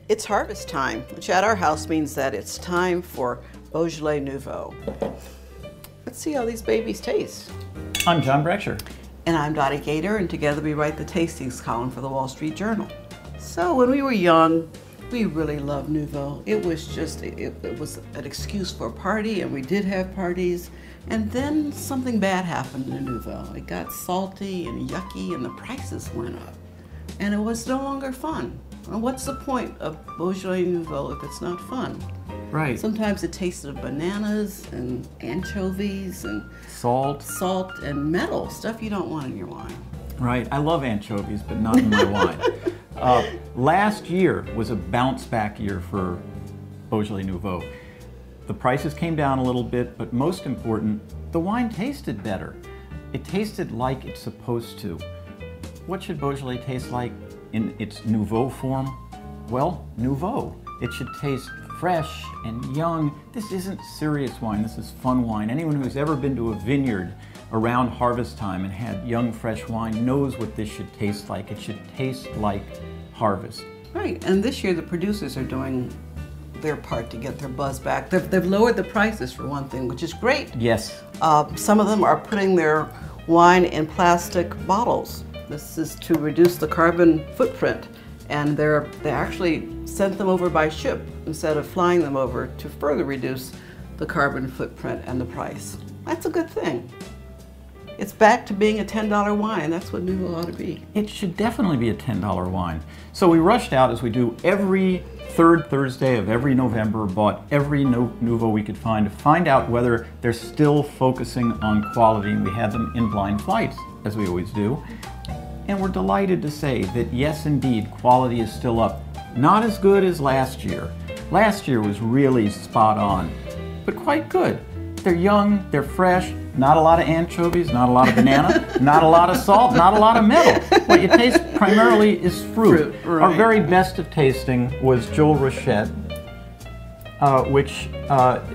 It's harvest time, which at our house means that it's time for Beaujolais Nouveau. Let's see how these babies taste. I'm John Brecher. And I'm Dottie Gator, and together we write the tastings column for the Wall Street Journal. So when we were young, we really loved Nouveau. It was just, it was an excuse for a party, and we did have parties. And then something bad happened to Nouveau. It got salty and yucky, and the prices went up. And it was no longer fun. And what's the point of Beaujolais Nouveau if it's not fun? Right. Sometimes it tasted of bananas and anchovies and salt and metal, stuff you don't want in your wine. Right. I love anchovies, but not in my wine. Last year was a bounce back year for Beaujolais Nouveau. The prices came down a little bit, but most important, the wine tasted better. It tasted like it's supposed to. What should Beaujolais taste like in its Nouveau form? Well, Nouveau. It should taste fresh and young. This isn't serious wine, this is fun wine. Anyone who's ever been to a vineyard around harvest time and had young, fresh wine knows what this should taste like. It should taste like harvest. Right, and this year the producers are doing their part to get their buzz back. They've lowered the prices for one thing, which is great. Yes. Some of them are putting their wine in plastic bottles. This is to reduce the carbon footprint, and they actually sent them over by ship instead of flying them over to further reduce the carbon footprint and the price. That's a good thing. It's back to being a $10 wine. That's what Nouveau ought to be. It should definitely be a $10 wine. So we rushed out, as we do every third Thursday of every November, bought every Nouveau we could find to find out whether they're still focusing on quality, and we had them in blind flights, as we always do. And we're delighted to say that yes, indeed, quality is still up. Not as good as last year. Last year was really spot on, but quite good. They're young, they're fresh, not a lot of anchovies, not a lot of banana, not a lot of salt, not a lot of metal. What you taste primarily is fruit. Right. Our very best of tasting was Joel Rochette, which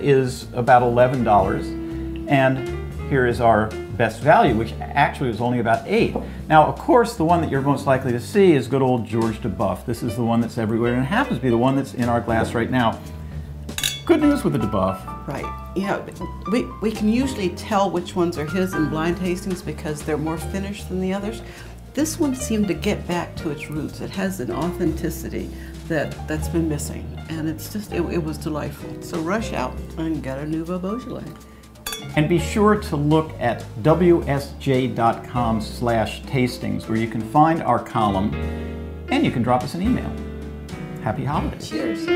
is about $11. And here is our best value, which actually was only about $8. Now, of course, the one that you're most likely to see is good old George DeBuff. This is the one that's everywhere, and it happens to be the one that's in our glass right now. Good news with the DeBuff. Right. Yeah, we can usually tell which ones are his in blind tastings because they're more finished than the others. This one seemed to get back to its roots. It has an authenticity that's been missing, and it's just, it was delightful. So rush out and get a Nouveau Beaujolais. And be sure to look at wsj.com/tastings, where you can find our column and you can drop us an email. Happy holidays. Cheers.